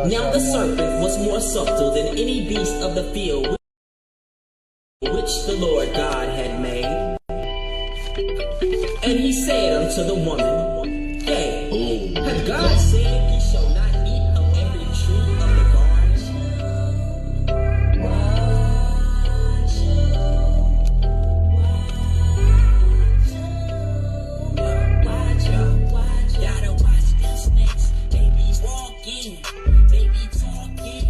Now the serpent was more subtle than any beast of the field which the Lord God had made. And he said unto the woman, Yea, hath God said, Ye shall not eat of every tree of the garden? Gotta watch them snakes. They be walking, they be talking.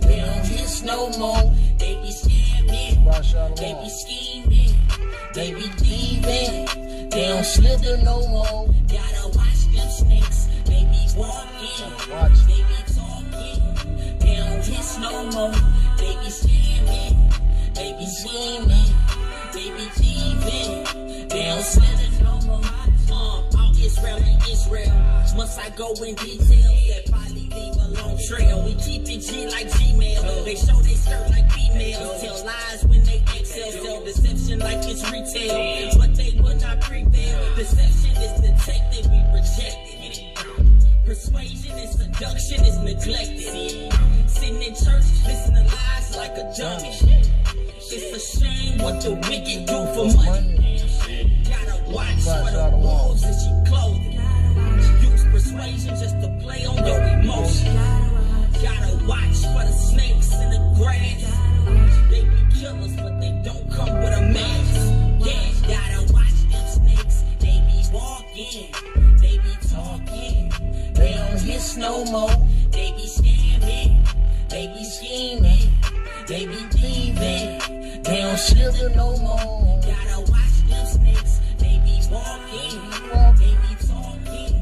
They don't hiss no more. They be scamming, they be scheming, they be thieving. They don't slither no more. Gotta watch them snakes. They be walking, they be talking. They don't hiss no more. They be scamming, they be scheming, they be thieving. They don't slither no more. All Israel and Israel. Once I go in detail, that probably leave a long trail. We keep it G like Gmail. They show they skirt like females. Tell lies when they excel. Sell deception like it's retail. But they will not prevail. Deception is detected, we reject it. Persuasion and seduction is neglected. Sitting in church, listen to lies like a dummy. It's a shame what the wicked do for money. Gotta watch for the wolves in she clothing. Use persuasion just to play on your emotions. Gotta watch for the snakes in the grass. They be killers, but they don't come with a mask. Yeah, gotta watch them snakes. They be walking, they be talking. They don't hiss no more. They be scamming, they be scheming, they be thieving. They don't slither no more. Gotta watch them snakes. They be walking, they be talking.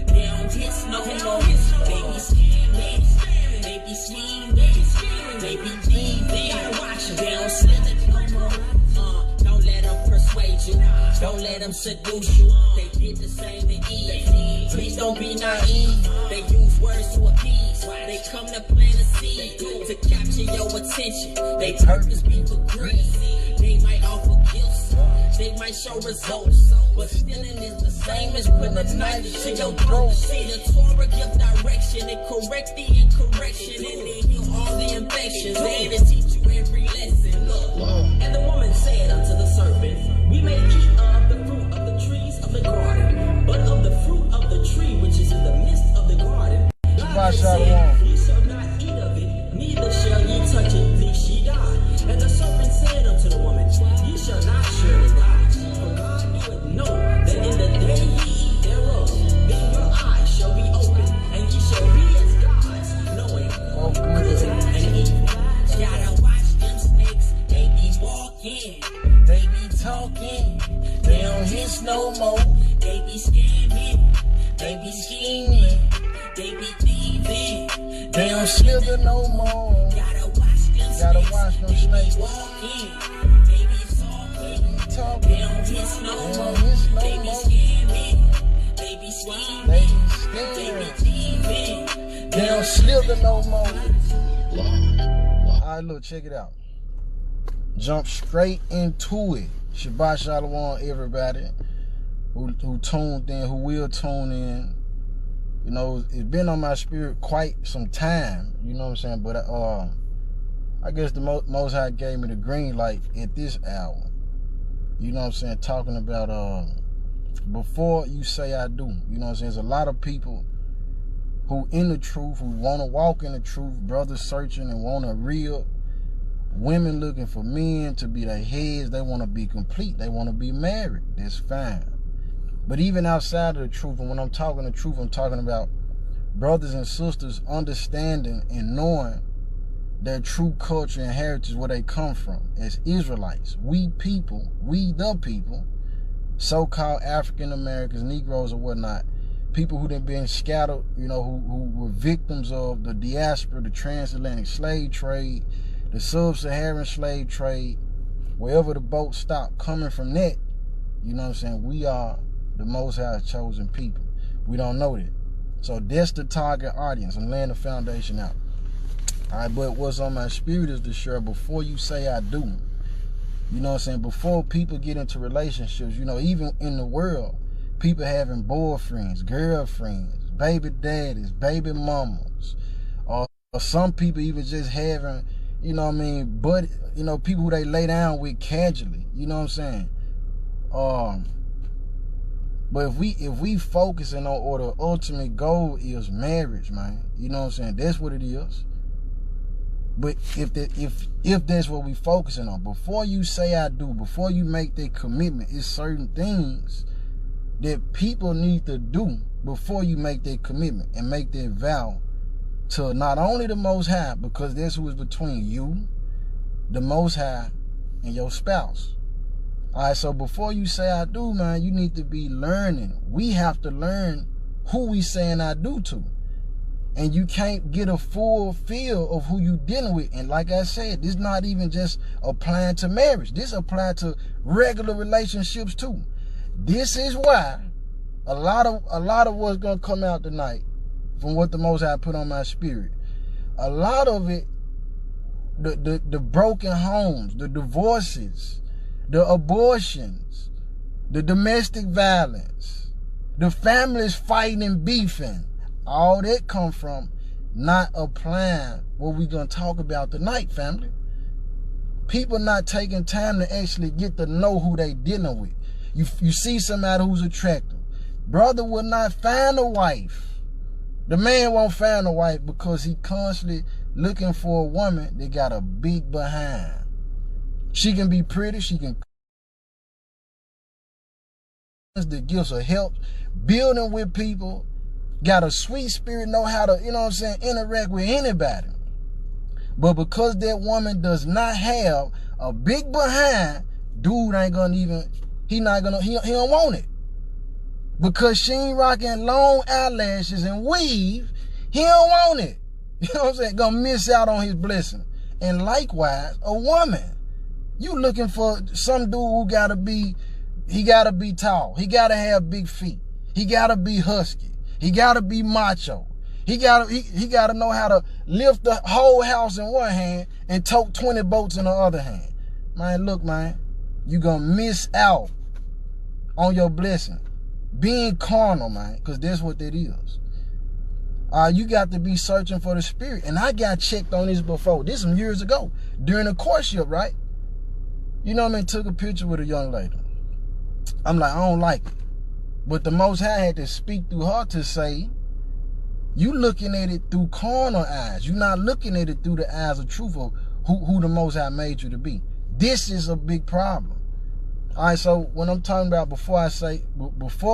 They don't hiss no more. They be scamming, they be scheming, they be thieving. Gotta watch them. They don't slither no more. Don't let them persuade you. Don't let them seduce you. They did the same to Eve. Please don't be naive. They use words to appease. They come to plant a seed to capture your attention. They purpose be for greed. They might offer gifts. They might show results. But stealing is the same as putting a knife to your throat. See, the Torah give direction and correct the incorrection. And they heal all the infections. They to teach you every lesson. Look. And the woman said unto the serpent, We may eat of the fruit of the trees of the garden, but of the fruit of the tree which is in the midst of the garden, God said, Ye shall not eat of it, neither shall ye touch it, lest ye die. And the serpent said unto the woman, Ye shall not surely die, for God doeth know that in the day ye eat thereof, then your eyes shall be opened, and ye shall be as gods, knowing good and evil. Gotta watch them snakes. They be walking, they be talking. They don't hiss no more. They be scamming, they be scheming, they be thieving. They don't slither no more. Gotta watch them snakes. They be walking, they be talking. They don't hiss no more. They be scamming, they be scheming, they be thieving. They don't slither no more. Alright, look, check it out. Jump straight into it. Shabbat Shalom, everybody who tuned in, who will tune in. You know, it's been on my spirit quite some time. You know what I'm saying? But I guess the Most High gave me the green light at this hour. You know what I'm saying? Talking about before you say I do. You know what I'm saying? There's a lot of people who in the truth, who want to walk in the truth, brothers searching and want a real, women looking for men to be their heads. They want to be complete. They want to be married. That's fine. But even outside of the truth, and when I'm talking the truth, I'm talking about brothers and sisters understanding and knowing their true culture and heritage, where they come from. As Israelites, we people, we the people, so-called African Americans, Negroes or whatnot, people who have been scattered, you know, who were victims of the diaspora, the transatlantic slave trade, the sub-Saharan slave trade, wherever the boat stopped, coming from that, you know what I'm saying, we are the Most High's chosen people. We don't know that. So that's the target audience. I'm laying the foundation out. All right, but what's on my spirit is to share before you say I do. You know what I'm saying? Before people get into relationships, you know, even in the world, people having boyfriends, girlfriends, baby daddies, baby mamas, or Or some people even just having, you know what I mean, but, you know, people who they lay down with casually, you know what I'm saying? But if we focusing on, or the ultimate goal is marriage, man, you know what I'm saying? That's what it is. But if that's what we focusing on, before you say I do, before you make that commitment, it's certain things that people need to do before you make that commitment and make that vow to not only the Most High, because that's who is between you, the Most High, and your spouse. All right, so before you say I do, man, you need to be learning. We have to learn who we saying I do to. And you can't get a full feel of who you dealing with. And like I said, this not even just applying to marriage. This apply to regular relationships too. This is why a lot of what's gonna come out tonight, from what the Most High put on my spirit, a lot of it, the broken homes, the divorces, the abortions, the domestic violence, the families fighting and beefing, all that come from not applying what we're going to talk about tonight, family. People not taking time to actually get to know who they dealing with. You see somebody who's attractive. Brother will not find a wife. The man won't find a wife because he constantly looking for a woman that got a big behind. She can be pretty. She can the gifts of help, building with people, got a sweet spirit, know how to, you know what I'm saying, interact with anybody. But because that woman does not have a big behind, dude ain't gonna even, he don't want it. Because she ain't rocking long eyelashes and weave, he don't want it. You know what I'm saying? Gonna miss out on his blessing. And likewise, a woman. You looking for some dude who gotta be tall. He gotta have big feet. He gotta be husky. He gotta be macho. He gotta know how to lift the whole house in one hand and tote 20 boats in the other hand. Man, look, man, you gonna miss out on your blessing. Being carnal, man, because that's what that is. You got to be searching for the spirit. And I got checked on this before. This some years ago. During a courtship, right? You know what I mean? Took a picture with a young lady. I'm like, I don't like it. But the Most High had to speak through her to say, you looking at it through carnal eyes. You're not looking at it through the eyes of truth of who the Most High made you to be. This is a big problem. All right, so when I'm talking about before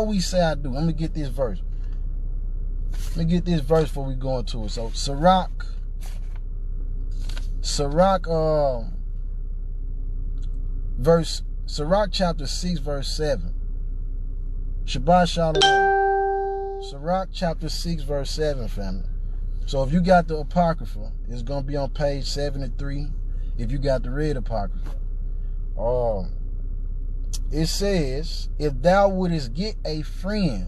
we say I do, let me get this verse. Let me get this verse before we go into it. So Sirach chapter 6, verse 7. Shabbat Shalom. Sirach chapter 6, verse 7, family. So if you got the Apocrypha, it's going to be on page 73. If you got the red Apocrypha. It says, if thou wouldest get a friend,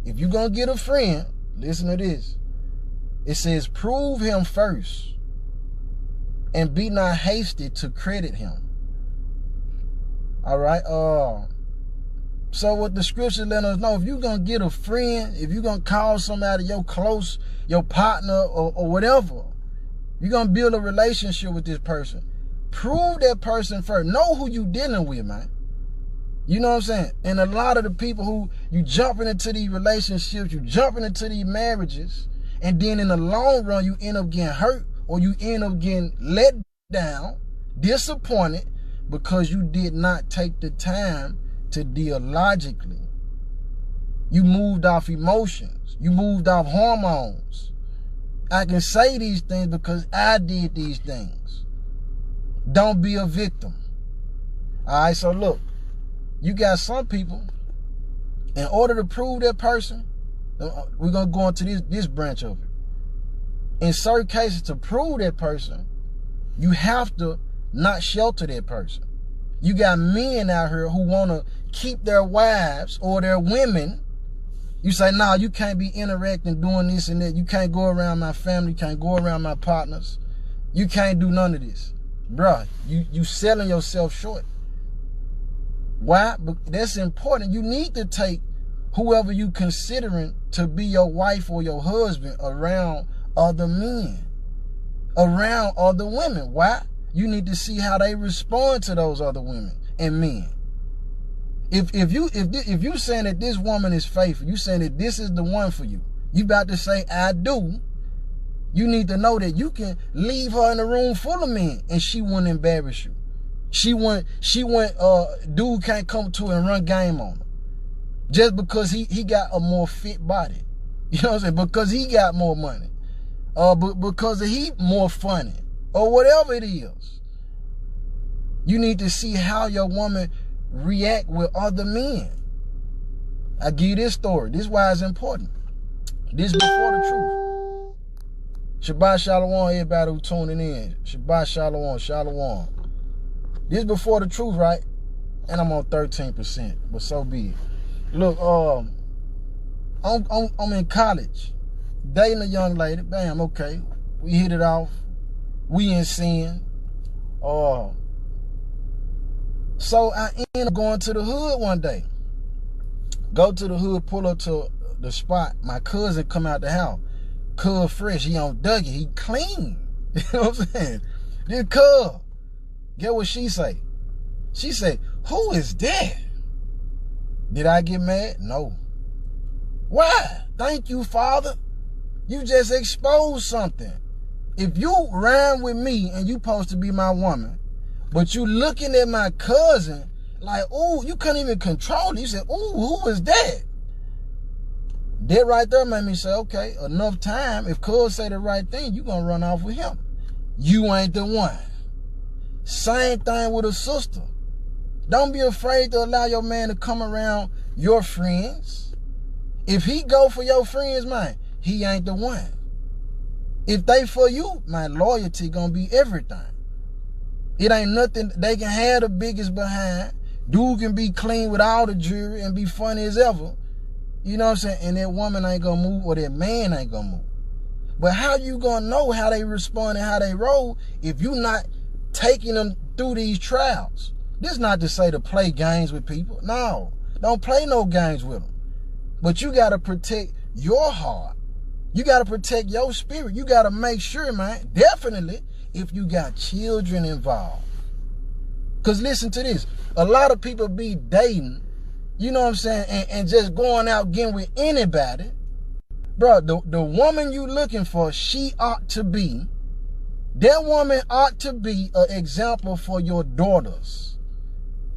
if you're going to get a friend, listen to this. It says, prove him first, and be not hasty to credit him. All right. So what the scripture let us know, if you're going to get a friend, if you're going to call somebody your close, your partner or whatever, you're going to build a relationship with this person. Prove that person first. Know who you dealing with, man. You know what I'm saying? And a lot of the people who you jumping into these relationships, you jumping into these marriages, and then in the long run, you end up getting hurt or you end up getting let down, disappointed, because you did not take the time to deal logically. You moved off emotions. You moved off hormones. I can say these things because I did these things. Don't be a victim. All right, so look. You got some people, in order to prove that person, we're going to go into this branch of it. In certain cases, to prove that person, you have to not shelter that person. You got men out here who want to keep their wives or their women. You say, nah, you can't be interacting, doing this and that. You can't go around my family. You can't go around my partners. You can't do none of this. Bruh, you selling yourself short. Why? But that's important. You need to take whoever you considering to be your wife or your husband around other men. around other women. Why? You need to see how they respond to those other women and men. If you saying that this woman is faithful, you saying that this is the one for you, you about to say I do, you need to know that you can leave her in a room full of men and she wouldn't embarrass you. She wouldn't dude can't come to her and run game on her. Just because he got a more fit body. You know what I'm saying? Because he got more money. Because he more funny. Or whatever it is. You need to see how your woman react with other men. I give you this story. This is why it's important. This before the truth. Shabbat Shalom, everybody who tuning in. Shabbat Shalom, Shalom. This before the truth, right? And I'm on 13%, but so be it. Look, I'm in college, dating a young lady. Bam, okay. We hit it off. We in sin. So I end up going to the hood one day. Go to the hood, pull up to the spot. My cousin come out the house. Cuz fresh. He on Dougie. He clean. You know what I'm saying? This cuz. Get what she say? She say, who is that? Did I get mad? No. Why? Thank you, Father. You just exposed something. If you rhyme with me and you supposed to be my woman, but you looking at my cousin like, ooh, you couldn't even control it. You said, ooh, who is that? That right there made me say, okay, enough time. If cuz say the right thing, you gonna run off with him. You ain't the one. Same thing with a sister. Don't be afraid to allow your man to come around your friends. If he go for your friends, man, he ain't the one. If they for you, my loyalty gonna be everything. It ain't nothing. They can have the biggest behind. Dude can be clean with all the jewelry and be funny as ever. You know what I'm saying? And that woman ain't gonna move or that man ain't gonna move. But how you gonna know how they respond and how they roll if you not taking them through these trials? This not to say to play games with people. No, don't play no games with them. But you got to protect your heart. You got to protect your spirit. You got to make sure, man, definitely if you got children involved. Because listen to this. A lot of people be dating, you know what I'm saying, and just going out getting with anybody. Bro, the woman you looking for, she ought to be, that woman ought to be an example for your daughters.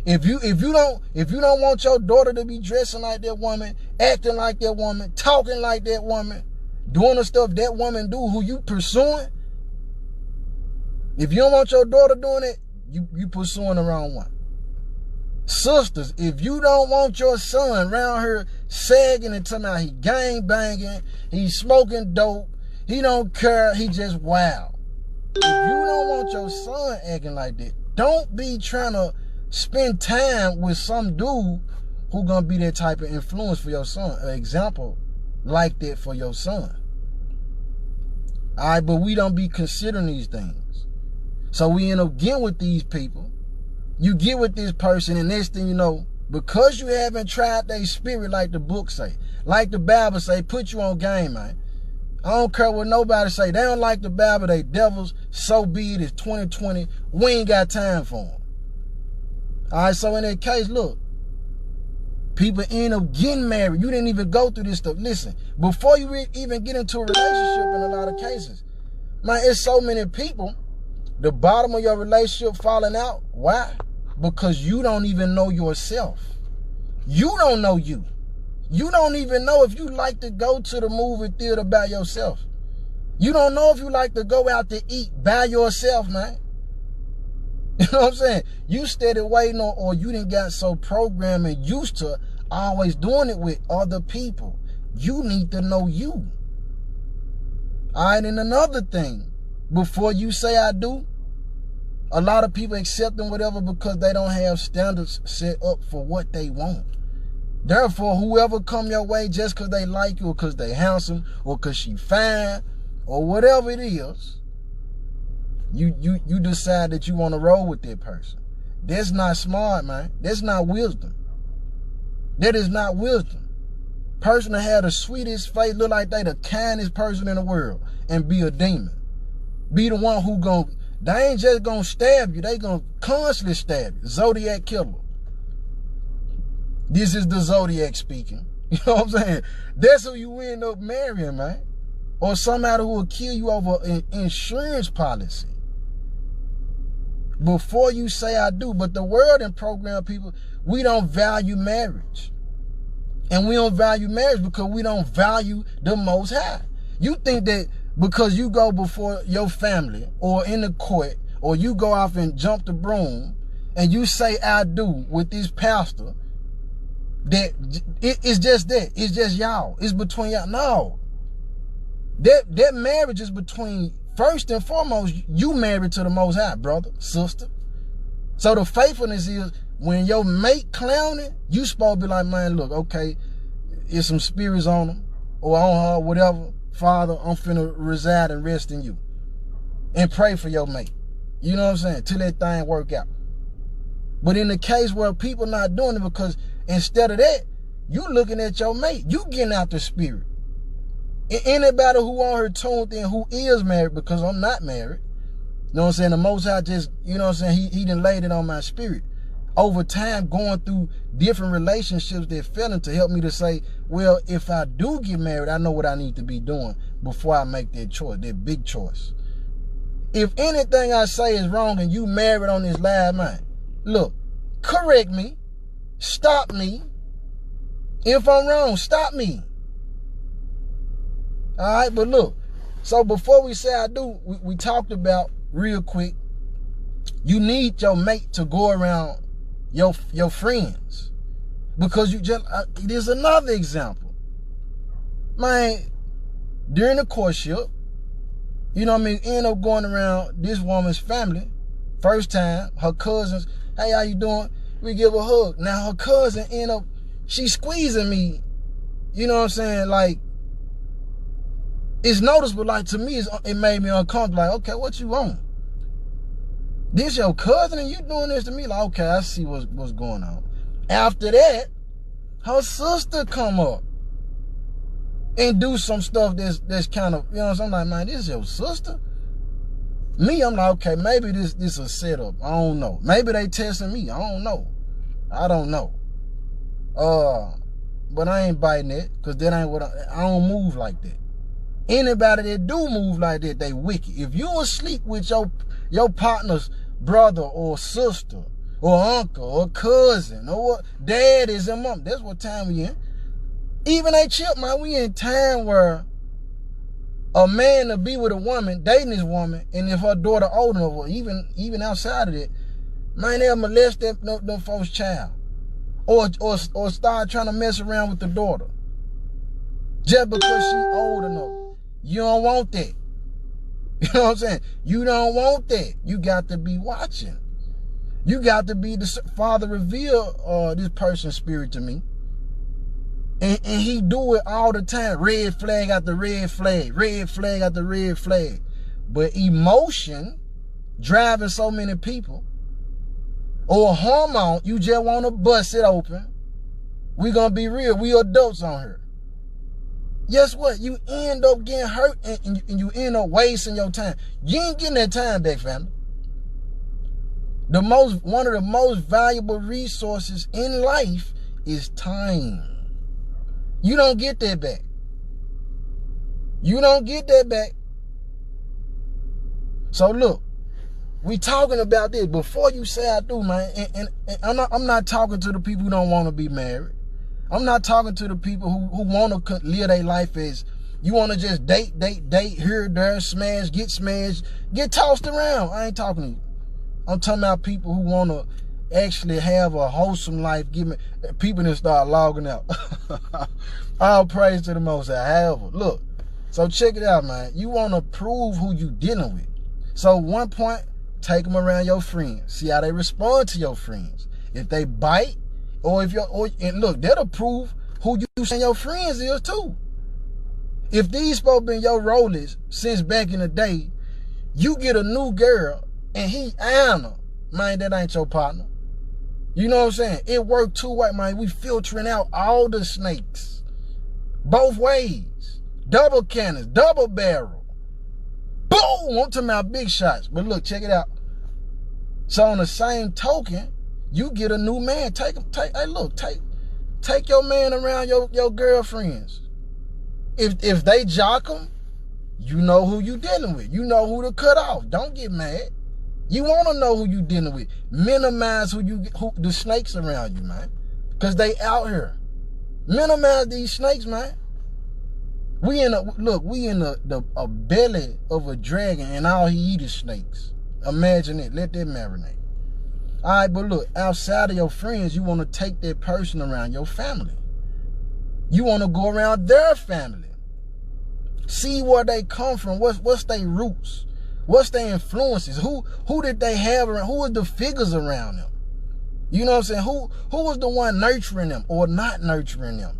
If you don't want your daughter to be dressing like that woman, acting like that woman, talking like that woman, doing the stuff that woman do, who you pursuing, if you don't want your daughter doing it, you pursuing the wrong one. Sisters, if you don't want your son around here sagging and telling out he gang banging, he's smoking dope, he don't care, he just wild. If you don't want your son acting like that, don't be trying to spend time with some dude who gonna be that type of influence for your son, an example like that for your son. All right, but we don't be considering these things. So we end up getting with these people. You get with this person, and next thing you know, because you haven't tried their spirit like the book say, like the Bible say, put you on game, man. I don't care what nobody say. They don't like the Bible, they devils. So be it. It's 2020. We ain't got time for them. All right, so in that case, look, people end up getting married. You didn't even go through this stuff. Listen, before you even get into a relationship in a lot of cases, man, it's so many people, the bottom of your relationship falling out. Why? Because you don't even know yourself. You don't know you. You don't even know if you like to go to the movie theater by yourself. You don't know if you like to go out to eat by yourself, man. You know what I'm saying? You steady waiting on, or you didn't got so programmed and used to always doing it with other people. You need to know you. All right, and another thing, before you say I do, a lot of people accepting whatever because they don't have standards set up for what they want. Therefore, whoever come your way just because they like you or because they handsome or because she fine or whatever it is, you decide that you want to roll with that person. That's not smart, man. That's not wisdom. That is not wisdom. Person that had the sweetest face, look like they the kindest person in the world, and be a demon. be the one who they ain't just gonna stab you, they gonna constantly stab you. Zodiac killer. This is the Zodiac speaking. You know what I'm saying? That's who you end up marrying, man. Or somebody who will kill you over an insurance policy. Before you say I do. But the world and program people, we don't value marriage. And we don't value marriage because we don't value the Most High. You think that because you go before your family or in the court, or you go off and jump the broom and you say I do with this pastor, that it's just that. It's just y'all. It's between y'all. No. That marriage is between, first and foremost, you married to the Most High, brother, sister. So the faithfulness is, when your mate clowning, you supposed to be like, man, look, okay, it's some spirits on them or on her, whatever. Father, I'm finna reside and rest in you. And pray for your mate. You know what I'm saying? Till that thing work out. But in the case where people not doing it, because instead of that, you looking at your mate. You getting out the spirit. Anybody who on her tuned in who is married, because I'm not married, you know what I'm saying? The Most High just, you know what I'm saying? He done laid it on my spirit. Over time, going through different relationships that fell into, help me to say, well, if I do get married, I know what I need to be doing before I make that choice, that big choice. If anything I say is wrong and you married on this live, man, look, correct me, stop me. If I'm wrong, stop me. All right, but look, so before we say I do, we talked about real quick, you need your mate to go around your friends, because you just, there's another example, man. During the courtship, you know what I mean, end up going around this woman's family, first time, her cousins, hey, how you doing? We give a hug. Now her cousin end up, she squeezing me, you know what I'm saying, like, it's noticeable, like, to me, it made me uncomfortable, like, okay, what you want? This your cousin and you doing this to me? Like, okay, I see what's going on. After that, her sister come up and do some stuff that's kind of, you know what I'm saying? I'm like, man, this is your sister? Me, I'm like, okay, maybe this is a setup. I don't know. Maybe they testing me. I don't know. But I ain't biting it, because that ain't what I don't move like that. Anybody that do move like that, they wicked. If you asleep with your partner's brother or sister or uncle or cousin or what, dad is and mom, that's what time we in. Even they chip, man, we in time where a man to be with a woman, dating this woman, and if her daughter old enough, or even outside of it, man, they'll molest them folks' child. Or start trying to mess around with the daughter. Just because she old enough. You don't want that. You know what I'm saying? You don't want that. You got to be watching. You got to be the Father, reveal this person's spirit to me. And he do it all the time. Red flag after red flag. Red flag after red flag. But emotion driving so many people, or hormone, you just want to bust it open. We gonna be real. We adults on here. Guess what? You end up getting hurt and you end up wasting your time. You ain't getting that time back, family. One of the most valuable resources in life is time. You don't get that back. You don't get that back. So look, we talking about this. Before you say I do, man, and I'm not talking to the people who don't want to be married. I'm not talking to the people who want to live their life as, you want to just date, here, there, smash, get tossed around. I ain't talking to you. I'm talking about people who want to actually have a wholesome life. People that start logging out. All praise to the Most High. However, look, so check it out, man. You want to prove who you dealing with. So 1 point, take them around your friends. See how they respond to your friends. If they bite, and look, that'll prove who you and your friends is too. If these folks been your rollers since back in the day, you get a new girl and he iron her, man, that ain't your partner. You know what I'm saying? It worked two ways, man. We filtering out all the snakes. Both ways. Double cannons, double barrel. Boom! I'm talking about big shots. But look, check it out. So on the same token, you get a new man. Take your man around your girlfriends. If they jock them, you know who you dealing with. You know who to cut off. Don't get mad. You want to know who you dealing with. Minimize who the snakes around you, man. Because they out here. Minimize these snakes, man. We in a belly of a dragon, and all he eat is snakes. Imagine it. Let that marinate. All right, but look, outside of your friends, you want to take that person around your family. You want to go around their family. See where they come from. What's their roots? What's their influences? Who did they have around? Who was the figures around them? You know what I'm saying? Who was the one nurturing them or not nurturing them?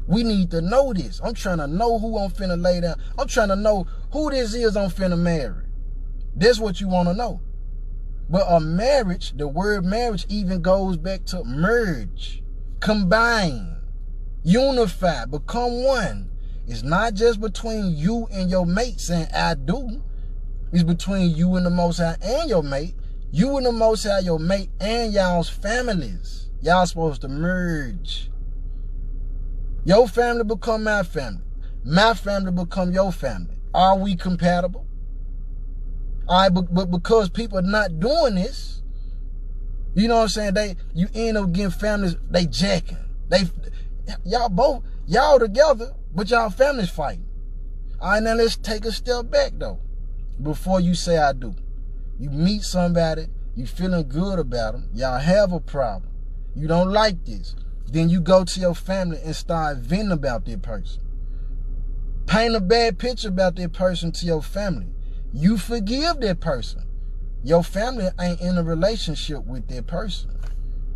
We need to know this. I'm trying to know who I'm finna lay down. I'm trying to know who this is I'm finna marry. That's what you want to know. But a marriage, the word marriage even goes back to merge, combine, unify, become one. It's not just between you and your mate saying, I do. It's between you and the Most High and your mate. You and the Most High, your mate, and y'all's families. Y'all supposed to merge. Your family become my family. My family become your family. Are we compatible? All right, but because people are not doing this, you know what I'm saying? You end up getting families, they jacking. Y'all together, but y'all families fighting. All right, now let's take a step back though. Before you say I do. You meet somebody, you feeling good about them, y'all have a problem. You don't like this. Then you go to your family and start venting about that person. Paint a bad picture about that person to your family. You forgive that person. Your family ain't in a relationship with that person.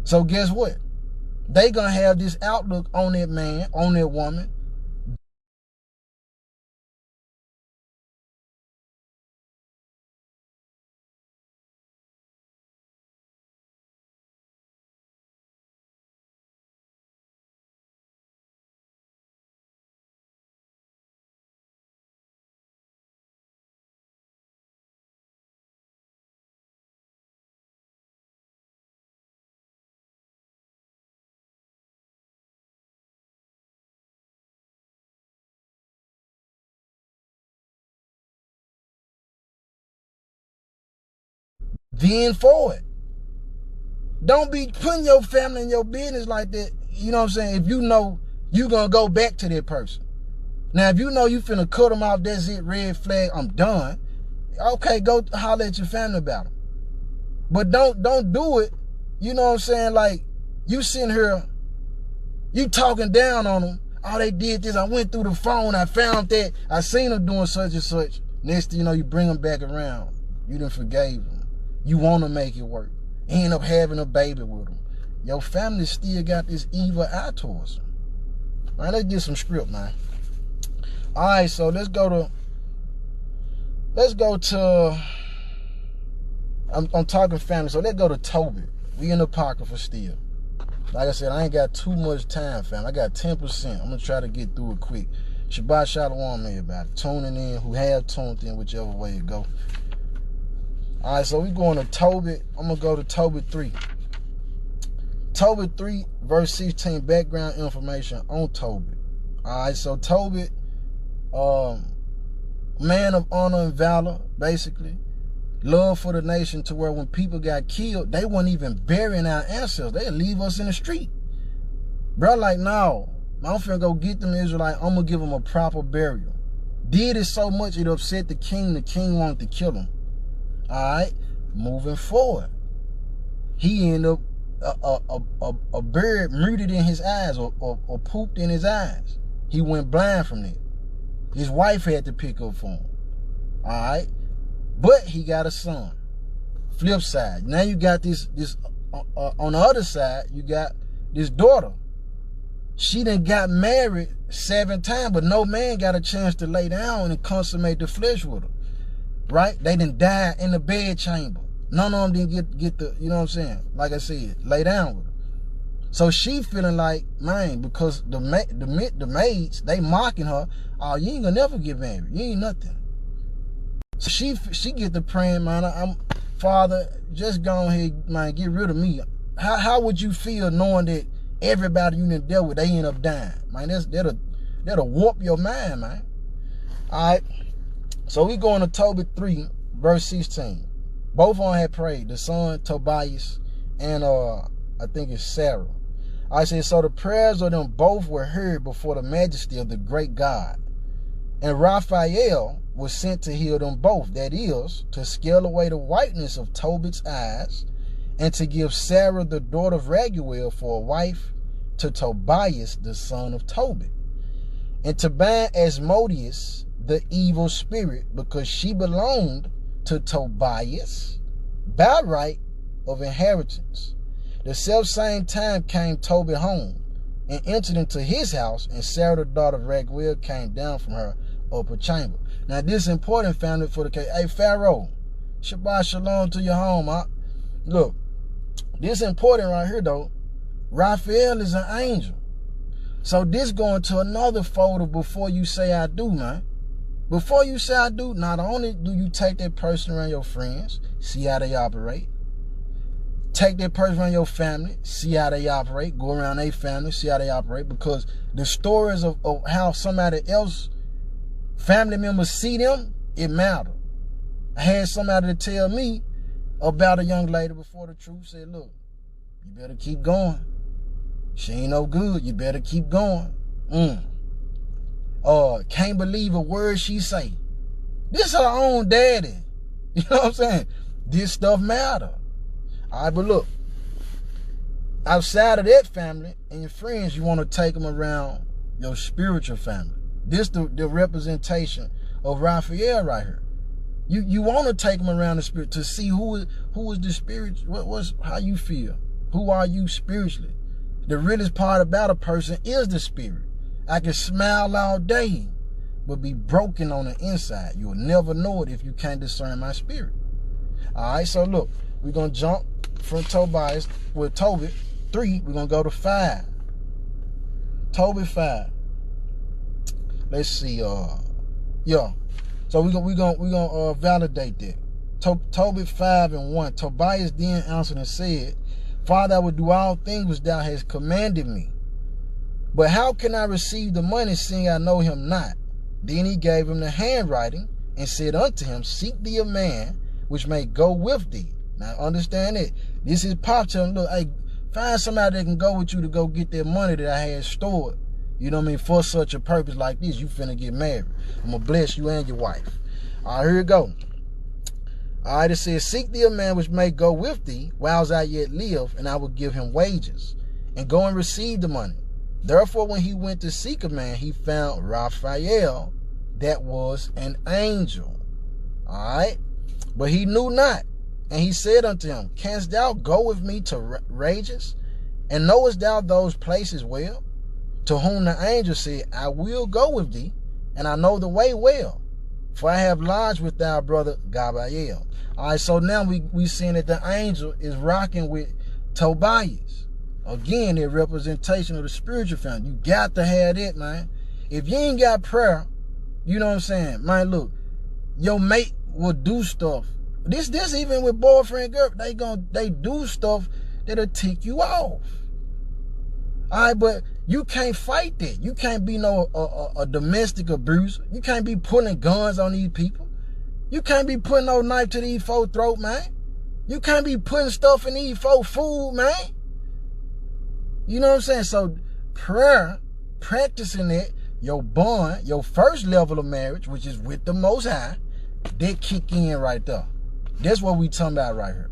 So guess what? They gonna have this outlook on that man, on that woman. Then forward. Don't be putting your family in your business like that. You know what I'm saying? If you know you gonna go back to that person. Now, if you know you finna cut them off, that's it, red flag, I'm done. Okay, go holler at your family about them. But don't do it, you know what I'm saying, like, you sitting here, you talking down on them. Oh, they did this, I went through the phone, I found that, I seen them doing such and such. Next thing you know, you bring them back around. You done forgave them. You want to make it work. End up having a baby with them. Your family still got this evil eye towards them. All right, let's get some script, man. All right, so let's go to, I'm talking family, so let's go to Tobit. We in the Apocrypha still. Like I said, I ain't got too much time, fam. I got 10%. I'm going to try to get through it quick. Shabbat Shalom, everybody. Tuning in, who have tuned in, whichever way it go. All right, so we going to Tobit. I'm going to go to Tobit 3. Tobit 3, verse 16, background information on Tobit. All right, so Tobit, man of honor and valor, basically. Love for the nation to where when people got killed, they weren't even burying our ancestors. They'd leave us in the street. Bro, like, no, I'm finna go get them Israelites. I'm going to give them a proper burial. Did it so much it upset the king wanted to kill him. All right, moving forward. He ended up a bird muted in his eyes or pooped in his eyes. He went blind from that. His wife had to pick up for him. All right, but he got a son. Flip side. Now you got this on the other side, you got this daughter. She done got married 7 times, but no man got a chance to lay down and consummate the flesh with her. Right? They done died in the bed chamber. None of them didn't get the, you know what I'm saying? Like I said, lay down with her. So she feeling like, man, because the maids, they mocking her. Oh, you ain't gonna never get married. You ain't nothing. So she get to praying, man. I'm Father, just go ahead, man, get rid of me. How would you feel knowing that everybody you done dealt with, they end up dying? Man, that'll warp your mind, man. Alright. So we going to Tobit 3, verse 16. Both of them had prayed. The son, Tobias, and I think it's Sarah. I said, so the prayers of them both were heard before the majesty of the great God. And Raphael was sent to heal them both, that is, to scale away the whiteness of Tobit's eyes, and to give Sarah the daughter of Raguel for a wife to Tobias the son of Tobit, and to bind Asmodeus the evil spirit, because she belonged to Tobias by right of inheritance. The self-same time came Tobit home, and entered into his house, and Sarah the daughter of Raguel came down from her upper chamber. Now this is important, family, for the case. Hey, Pharaoh, Shabbat Shalom to your home. Look, this is important right here, though. Raphael is an angel. So this going to another folder before you say I do, man. Before you say I do, not only do you take that person around your friends, see how they operate. Take that person around your family, see how they operate. Go around their family, see how they operate. Because the stories of how somebody else, family members see them, it matters. I had somebody to tell me about a young lady before the truth. Said, look, you better keep going. She ain't no good. You better keep going. Can't believe a word she say. This her own daddy. You know what I'm saying? This stuff matter. All right, but look, outside of that family and your friends, you want to take them around your spiritual family. This the representation of Raphael right here. You want to take them around the spirit to see who is the spirit. How you feel? Who are you spiritually? The realest part about a person is the spirit. I can smile all day, but be broken on the inside. You'll never know it if you can't discern my spirit. All right, so look, we're going to jump from Tobias with Tobit 3. We're going to go to 5. Tobit 5. Let's see. Yeah. So we're gonna validate that. Tobit 5:1. Tobias then answered and said, Father, I will do all things which thou hast commanded me. But how can I receive the money, seeing I know him not? Then he gave him the handwriting and said unto him, Seek thee a man which may go with thee. Now understand it. This is Pop telling him, look, hey, find somebody that can go with you to go get that money that I had stored. You know what I mean? For such a purpose like this, you finna get married. I'm gonna bless you and your wife. All right, here we go. All right, it says, Seek thee a man which may go with thee, whiles I yet live, and I will give him wages, and go and receive the money. Therefore, when he went to seek a man, he found Raphael, that was an angel. All right, but he knew not. And he said unto him, Canst thou go with me to Rages? And knowest thou those places well? To whom the angel said, I will go with thee, and I know the way well, for I have lodged with thy brother Gabriel. All right, so now we seeing that the angel is rocking with Tobias. Again, the representation of the spiritual family. You got to have that, man. If you ain't got prayer, you know what I'm saying? Man, look, your mate will do stuff. This even with boyfriend, girl, they do stuff that'll tick you off. All right, but you can't fight that. You can't be a domestic abuser. You can't be pulling guns on these people. You can't be putting no knife to these folks' throat, man. You can't be putting stuff in these folks' food, man. You know what I'm saying? So prayer, practicing it, your bond, your first level of marriage, which is with the Most High, that kick in right there. That's what we talking about right here.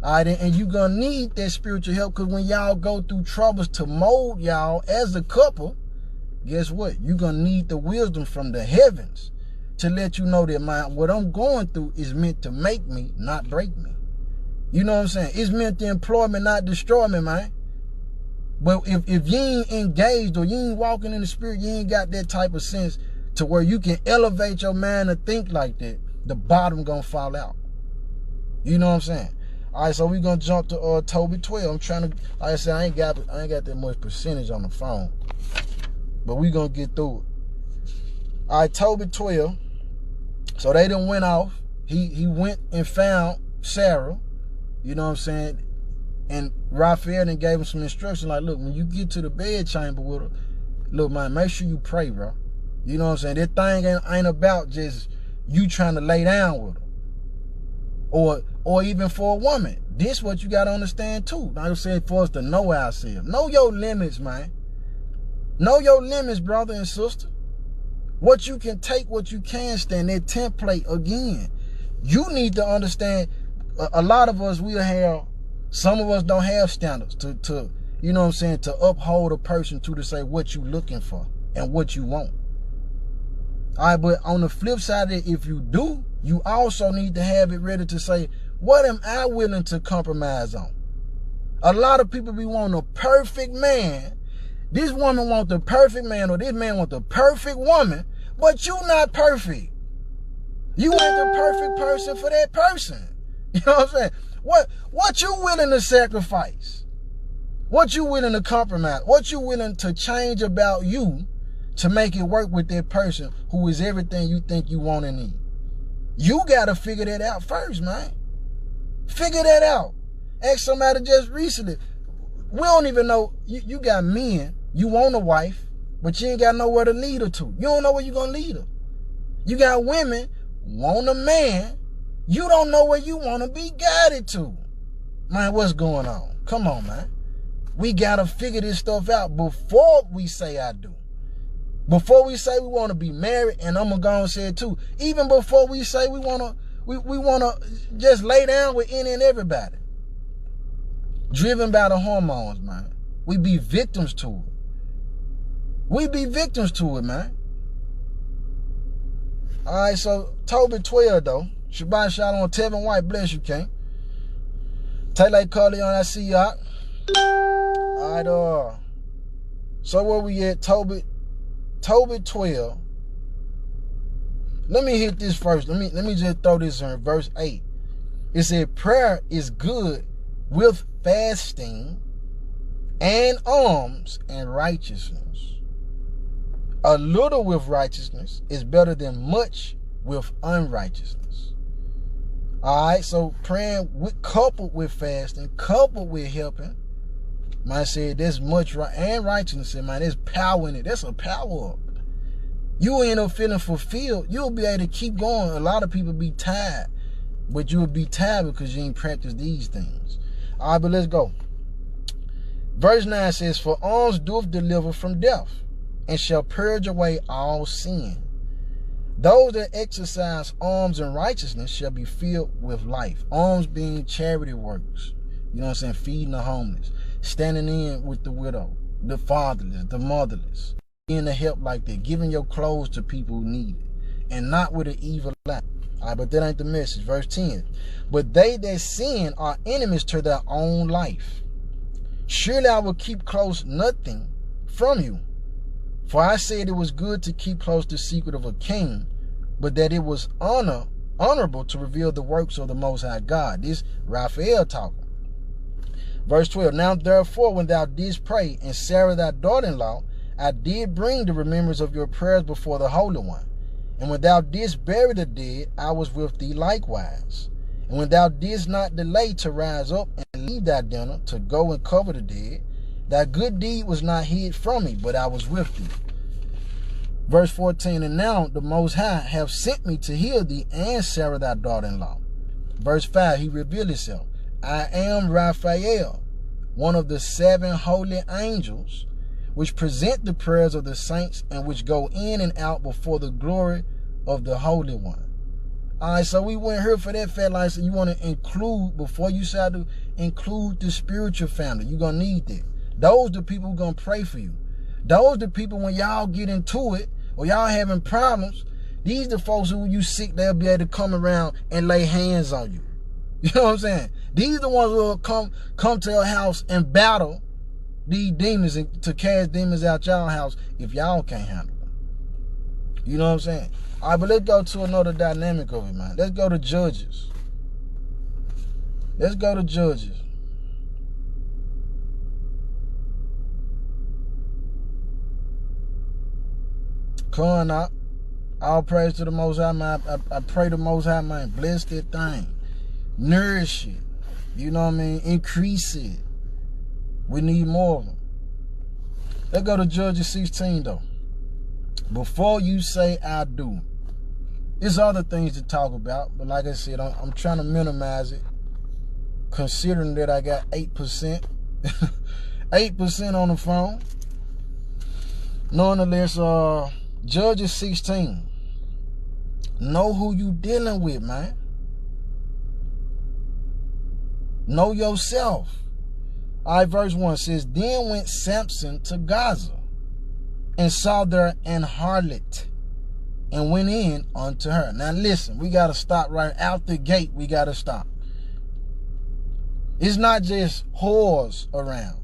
All right, and you're going to need that spiritual help, because when y'all go through troubles to mold y'all as a couple, guess what? You're going to need the wisdom from the heavens to let you know that what I'm going through is meant to make me, not break me. You know what I'm saying? It's meant to employ me, not destroy me, man. But if you ain't engaged or you ain't walking in the spirit, you ain't got that type of sense to where you can elevate your mind to think like that, the bottom going to fall out. You know what I'm saying? All right, so we're going to jump to Tobit 12. I'm trying to, like I said, I ain't got that much percentage on the phone. But we're going to get through it. All right, Tobit 12. So they done went off. He went and found Sarah, you know what I'm saying? And Raphael then gave him some instruction like, look, when you get to the bed chamber with her, look, man, make sure you pray, bro. You know what I'm saying? That thing ain't about just you trying to lay down with her. Or even for a woman. This what you got to understand too. Like I said, for us to know ourselves. Know your limits, man. Know your limits, brother and sister. What you can take, what you can stand. That template again. You need to understand, a lot of us will have, some of us don't have standards to you know what I'm saying, to uphold a person to say what you looking for and what you want. All right, but on the flip side of it, if you do, you also need to have it ready to say, what am I willing to compromise on? A lot of people be wanting a perfect man. This woman want the perfect man, or this man want the perfect woman, but you not perfect. You ain't the perfect person for that person. You know what I'm saying? What you willing to sacrifice? What you willing to compromise? What you willing to change about you to make it work with that person who is everything you think you want and need? You got to figure that out first, man. Figure that out. Ask somebody just recently. We don't even know. You got men, you want a wife, but you ain't got nowhere to lead her to. You don't know where you're going to lead her. You got women, want a man, you don't know where you want to be guided to. Man, what's going on? Come on, man. We got to figure this stuff out before we say I do. Before we say we want to be married, and I'm going to go and say it too. Even before we say we want to just lay down with any and everybody. Driven by the hormones, man. We be victims to it. We be victims to it, man. All right, so Tobit 12, though. Shabbat Shalom, Tevin White, bless you, King. Taylor Carly on, I see y'all. All right, so where we at? Tobit 12. Let me hit this first. Let me just throw this in verse 8. It said, prayer is good with fasting and alms and righteousness. A little with righteousness is better than much with unrighteousness. All right, so praying coupled with fasting, coupled with helping, man said there's much and righteousness, man, there's power in it. That's a power up. You end up feeling fulfilled. You'll be able to keep going. A lot of people be tired, but you'll be tired because you ain't practiced these things. All right, but let's go. Verse 9 says, for alms doth deliver from death, and shall purge away all sin. Those that exercise alms and righteousness shall be filled with life. Alms being charity works. You know what I'm saying? Feeding the homeless. Standing in with the widow, the fatherless, the motherless. Being a help like that. Giving your clothes to people who need it. And not with an evil eye. All right, but that ain't the message. Verse 10. But they that sin are enemies to their own life. Surely I will keep close nothing from you. For I said it was good to keep close the secret of a king, but that it was honorable to reveal the works of the Most High God. This Raphael talking. Verse 12. Now therefore, when thou didst pray, and Sarah thy daughter-in-law, I did bring the remembrance of your prayers before the Holy One. And when thou didst bury the dead, I was with thee likewise. And when thou didst not delay to rise up and leave thy dinner, to go and cover the dead, thy good deed was not hid from me, but I was with thee. Verse 14, and now the Most High have sent me to heal thee and Sarah thy daughter-in-law. Verse 5, he revealed himself. I am Raphael, one of the 7 holy angels, which present the prayers of the saints and which go in and out before the glory of the Holy One. All right, so we went here for that fact, like, so you want to include, before you start to include the spiritual family, you're going to need that. Those the people who going to pray for you. Those the people when y'all get into it, or y'all having problems, these the folks who you sick, they'll be able to come around and lay hands on you. You know what I'm saying? These the ones who will come to your house and battle these demons and to cast demons out y'all house if y'all can't handle them. You know what I'm saying? All right, but let's go to another dynamic of it, man. Let's go to Judges. Let's go to Judges. Coming up. All praise to the Most High, man. I pray the Most High, man. Bless that thing. Nourish it. You know what I mean? Increase it. We need more of them. Let's go to Judges 16, though. Before you say I do, there's other things to talk about, but like I said, I'm trying to minimize it, considering that I got 8%. 8% on the phone. Nonetheless, Judges 16. Know who you dealing with, man. Know yourself. All right, verse 1 says, Then went Samson to Gaza, and saw there an harlot, and went in unto her. Now listen, we got to stop right out the gate. We got to stop. It's not just whores around.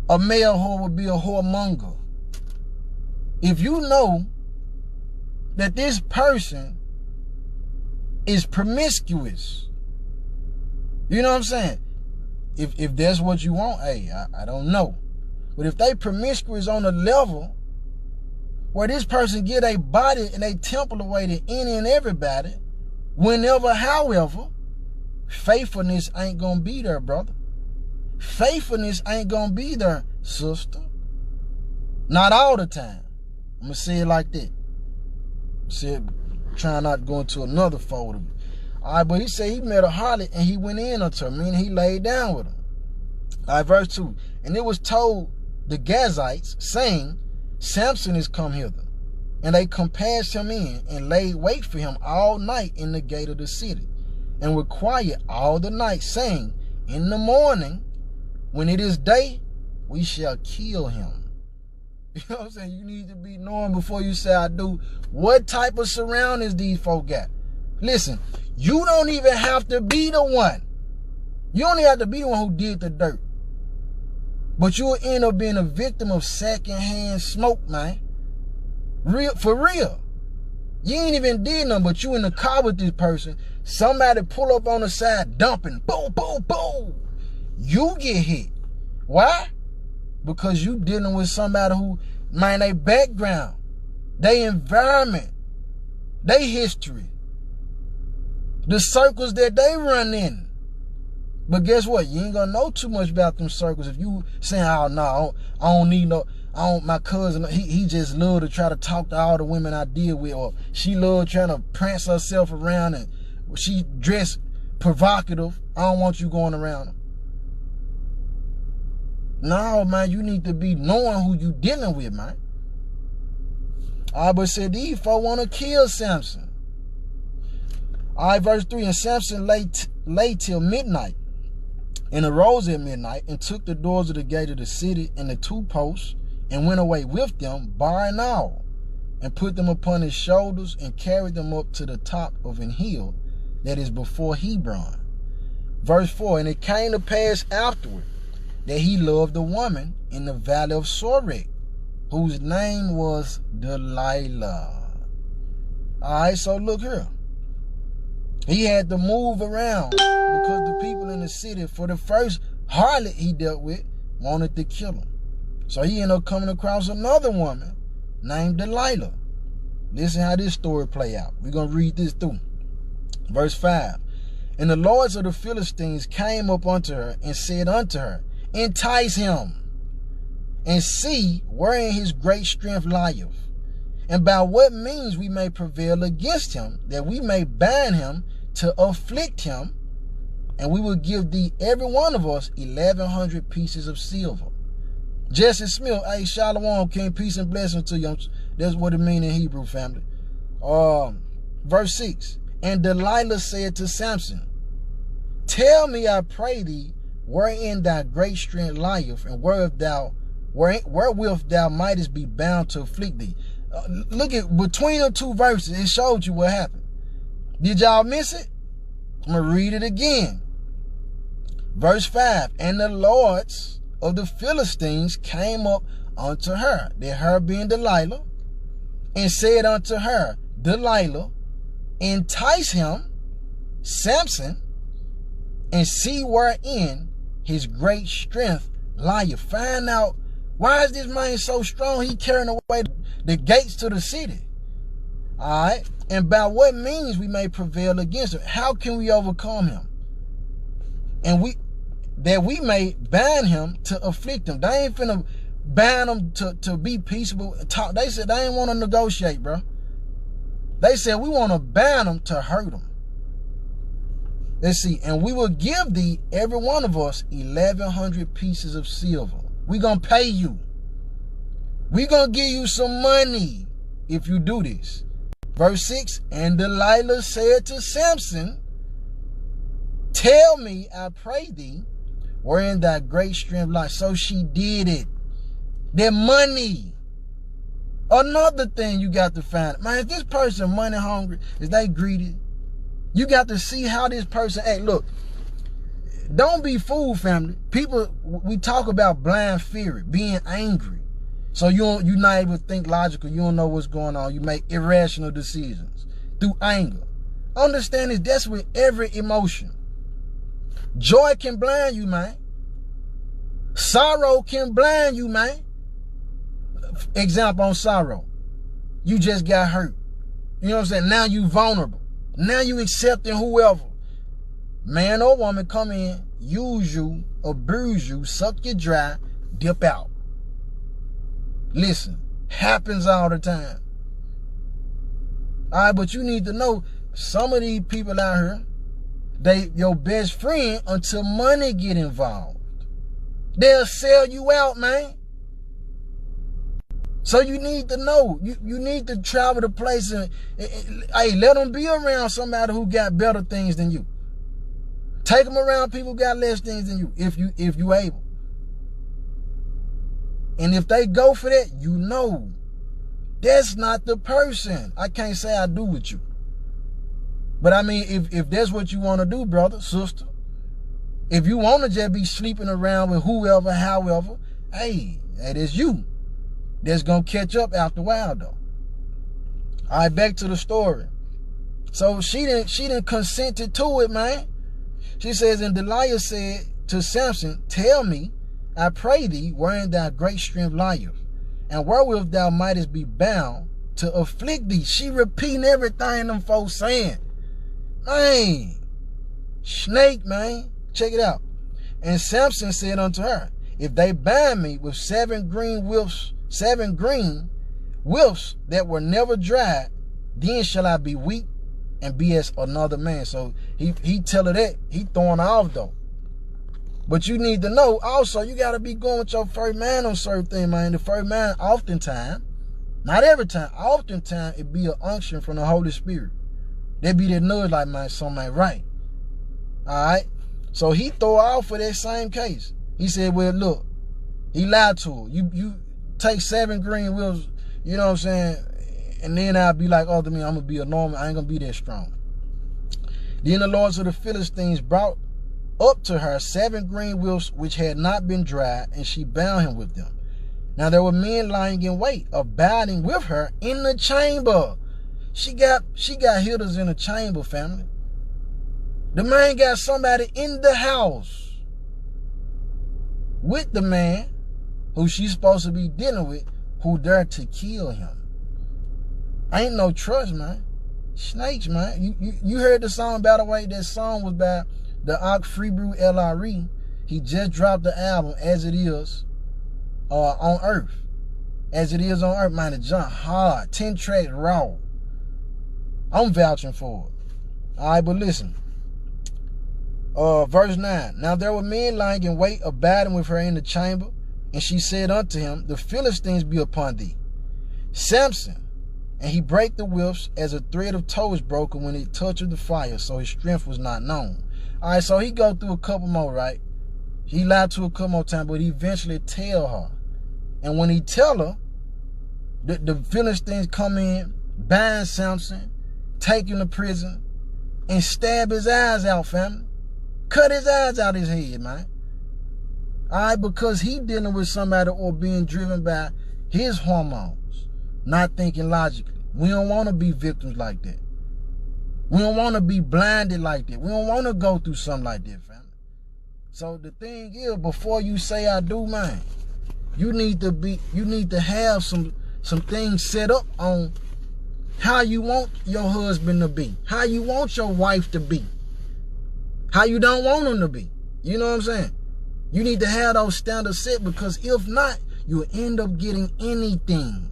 A male whore would be a whoremonger. If you know that this person is promiscuous, you know what I'm saying? If that's what you want, hey, I don't know. But if they promiscuous on a level where this person get a body and a temple away to any and everybody, whenever, however, faithfulness ain't gonna be there, brother. Faithfulness ain't gonna be there, sister. Not all the time. I'm gonna say it like that. See it, trying not to go into another fold of it. All right, but he said he met a harlot and he went in unto her, meaning he laid down with her. All right, verse 2. And it was told the Gazites, saying, Samson is come hither. And they compassed him in and laid wait for him all night in the gate of the city, and were quiet all the night, saying, In the morning, when it is day, we shall kill him. You know what I'm saying? You need to be knowing before you say I do what type of surroundings these folk got. Listen, you don't even have to be the one. You only have to be the one who did the dirt. But you'll end up being a victim of secondhand smoke, man. For real. You ain't even did nothing, but you in the car with this person. Somebody pull up on the side, dumping. Boom, boom, boom. You get hit. Why? Because you dealing with somebody who, man, they background, they environment, they history, the circles that they run in. But guess what? You ain't gonna know too much about them circles if you saying, oh no, I don't need no, my cousin, he just love to try to talk to all the women I deal with, or she love trying to prance herself around and she dressed provocative. I don't want you going around her. No, man, you need to be knowing who you dealing with, man. All right, but said these folk want to kill Samson. All right, verse 3, and Samson lay till midnight, and arose at midnight, and took the doors of the gate of the city and the 2 posts, and went away with them, bar and all, and put them upon his shoulders, and carried them up to the top of an hill that is before Hebron. Verse 4, and it came to pass afterward that he loved a woman in the valley of Sorek, whose name was Delilah. All right, so look here. He had to move around because the people in the city, for the first harlot he dealt with, wanted to kill him. So he ended up coming across another woman named Delilah. Listen how this story play out. We're going to read this through. Verse 5. And the lords of the Philistines came up unto her and said unto her, Entice him, and see wherein his great strength lieth, and by what means we may prevail against him, that we may bind him to afflict him, and we will give thee every one of us 1,100 pieces of silver. Jesse Smith, hey, Shalom, King, peace and blessing to you. That's what it means in Hebrew, family. Verse 6, and Delilah said to Samson, Tell me, I pray thee, wherein thy great strength lieth, and wherewith thou mightest be bound to afflict thee. Look at between the 2 verses, it showed you what happened. Did y'all miss it? I'm going to read it again. Verse 5, and the lords of the Philistines came up unto her, that her being Delilah, and said unto her, Delilah, entice him, Samson, and see wherein his great strength lieth. Find out, why is this man so strong? He carrying away the gates to the city. All right? And by what means we may prevail against him. How can we overcome him? And that we may bind him to afflict him. They ain't finna bind him to be peaceable. Talk. They said they ain't want to negotiate, bro. They said we want to bind him to hurt him. Let's see. And we will give thee, every one of us, 1,100 pieces of silver. We gonna pay you. We gonna give you some money if you do this. Verse 6, and Delilah said to Samson, tell me, I pray thee, wherein thy great strength lies. So she did it. Their money. Another thing you got to find. Man, if this person money hungry, is they greedy? You got to see how this person act. Look, don't be fooled, family. People, we talk about blind fury, being angry. So you're not able to think logical. You don't know what's going on. You make irrational decisions through anger. Understand this, that's with every emotion. Joy can blind you, man. Sorrow can blind you, man. Example on sorrow. You just got hurt. You know what I'm saying? Now you vulnerable. Now you accepting whoever. Man or woman come in, use you, abuse you, suck you dry, dip out. Listen, happens all the time. All right, but you need to know some of these people out here, they your best friend until money get involved. They'll sell you out, man. So you need to know. You need to travel to places. Hey, let them be around somebody who got better things than you. Take them around people who got less things than you, if you able. And if they go for that, you know that's not the person. I can't say I do with you. But I mean, if that's what you want to do, brother, sister, if you want to just be sleeping around with whoever, however, hey, that is you. That's going to catch up after a while, though. All right, back to the story. So she didn't consented to it, man. She says, and Delilah said to Samson, tell me, I pray thee, wherein thy great strength lieth, and wherewith thou mightest be bound to afflict thee. She repeating everything them folks saying. Man, snake, man. Check it out. And Samson said unto her, if they bind me with 7 green whiffs that were never dried, then shall I be weak and be as another man. So he tell her that. He throwing her off, though. But you need to know also, you got to be going with your first man on certain things, man. The first man, oftentimes, not every time, oftentimes, it be an unction from the Holy Spirit. They be that nudge like, man, something ain't right. All right? So he throw her off for that same case. He said, well, look, he lied to her. You take 7 green wheels, you know what I'm saying? And then I'll be like, oh, to me, I'm going to be a normal. I ain't going to be that strong. Then the lords of the Philistines brought up to her 7 green wheels which had not been dried, and she bound him with them. Now there were men lying in wait, abiding with her in the chamber. She got hitters in the chamber, family. The man got somebody in the house with the man who she's supposed to be dealing with, who dared to kill him. Ain't no trust, man. Snakes, man. You heard the song, by the way. That song was by the Ak Freebrew LRE. He just dropped the album, As It Is, on Earth. As It Is on Earth, man. It jumped hard. 10 tracks raw. I'm vouching for it. All right, but listen. Verse 9. Now there were men lying in wait, abiding with her in the chamber. And she said unto him, the Philistines be upon thee, Samson. And he brake the whiffs as a thread of tow is broken when it toucheth the fire, so his strength was not known. All right, so he go through a couple more, right? He lied to her a couple more times, but he eventually tell her. And when he tell her, the Philistines come in, bind Samson, take him to prison, and stab his eyes out, family. Cut his eyes out his head, man. All right, because he dealing with somebody or being driven by his hormones, not thinking logically. We don't want to be victims like that. We don't want to be blinded like that. We don't want to go through something like that, family. So the thing is, before you say I do, man, you need to have some things set up on how you want your husband to be, how you want your wife to be, how you don't want them to be. You know what I'm saying? You need to have those standards set, because if not, you'll end up getting anything.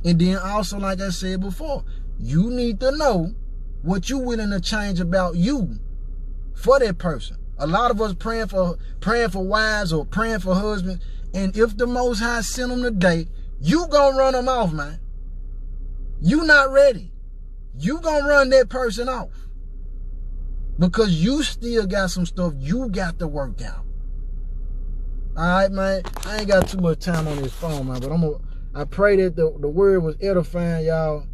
And then also, like I said before, you need to know what you're willing to change about you for that person. A lot of us praying for wives or praying for husbands, and if the Most High send them today, you gonna run them off, man. You not ready. You gonna run that person off, because you still got some stuff you got to work out. All right, man. I ain't got too much time on this phone, man, but I pray that the word was edifying, y'all.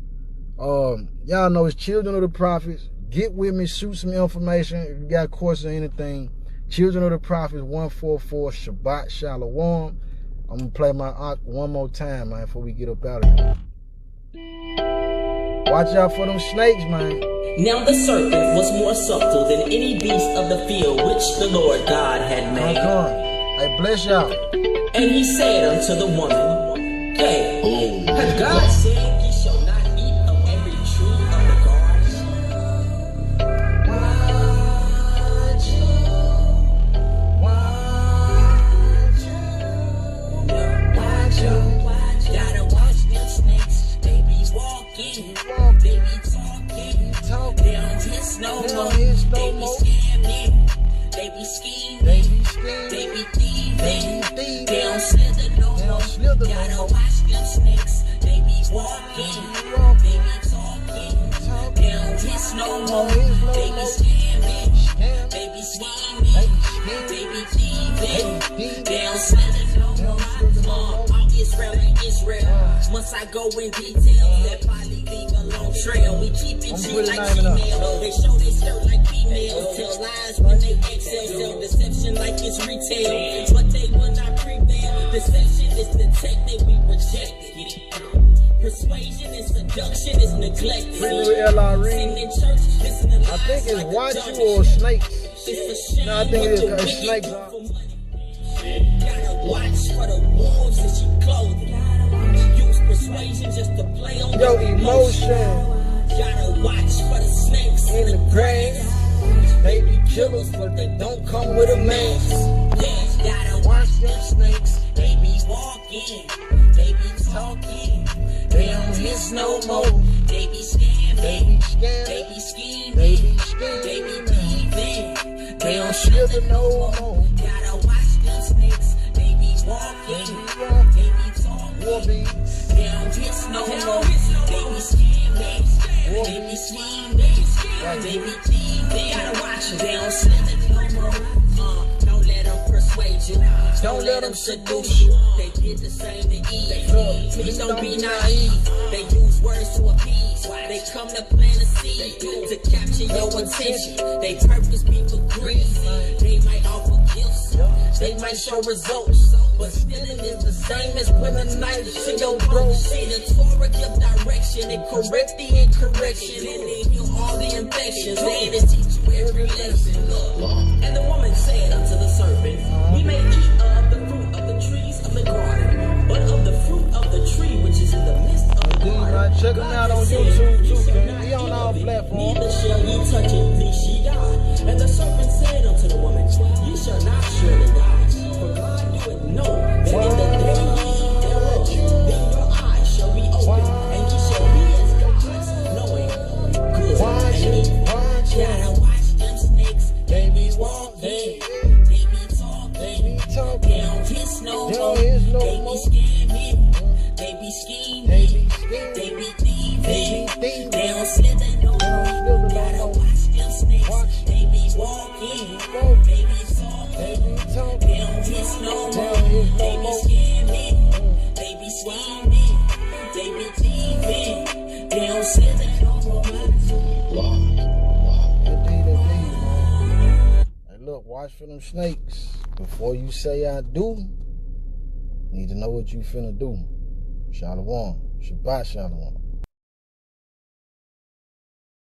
Y'all know it's Children of the Prophets. Get with me, shoot some information. If you got questions or anything, Children of the Prophets 144, Shabbat Shalom. I'm going to play my one more time, man, before we get up out of here. Watch out for them snakes, man. Now the serpent was more subtle than any beast of the field which the Lord God had made. Hey, bless y'all. And he said unto the woman, Hey, has God said ye shall not eat of every tree of the garden? Watch. Gotta watch them snakes. They be walking, they be talking. They don't hiss no more. They be scamming, they be scheming, they be thieving. They don't slither no more. Gotta watch them snakes. They be walking, they be talking. They don't hiss no more. They be scamming, they be scheming, they be thieving. They don't slither no more. Israel. Once I go in detail, that probably leave a long trail. We keep it G like female. They show they skirt like females. Tell lies when they excel. Sell deception like it's retail. But they will not prevail. Deception is the technique we reject. Persuasion and seduction is neglected. I think it's watch you or snakes. No, I think it's snakes. Gotta watch for the wolves in your clothing. Use persuasion just to play on your emotion. Gotta watch for the snakes in the grass. They be killers, but they don't come with a mask. Yeah, gotta watch them snakes. They be walking, they be talking. They don't hiss no more. They be scamming, they be scheming, they be thieving. They don't slither no more. Gotta watch them snakes. They be walking, they be talking. They don't hiss no more. They be scamming, they be scheming, they be thieving. Gotta watch them. They don't slither no more. Don't let them persuade you. Don't let them seduce you. They did the same to Eve. Please don't be naive. They use words to appease. They come to plant a seed to capture your attention. They purpose be for greed. They might offer gifts. They might show results. But stealing is the same as putting a knife to your throat. See, the Torah give direction and correct the incorrection. And they heal all the infections. They to teach you every lesson. And the woman said unto the serpent, We may eat of the fruit of the trees of the garden, but of the fruit of the tree which is in the midst of the garden, check them out on YouTube too. He on all platforms. Neither shall ye touch it, lest ye die. And the serpent said unto the woman, Ye shall not surely die. For God doeth know that in the day ye eat thereof, then your eyes shall be opened, and ye shall be as gods, knowing good and evil. Gotta watch them snakes. They be walking, they be talking. They don't hiss no more. They be scamming, they be scheming, they be thieving. They don't slither no more. Gotta watch them snakes. They be walking, they be talking. They don't hiss no more. They be scamming, they be scheming, they be thieving. They don't slither no more. Hey, look, watch for them snakes. Before you say I do, need to know what you finna do. Shalom. Shabbat Shalom.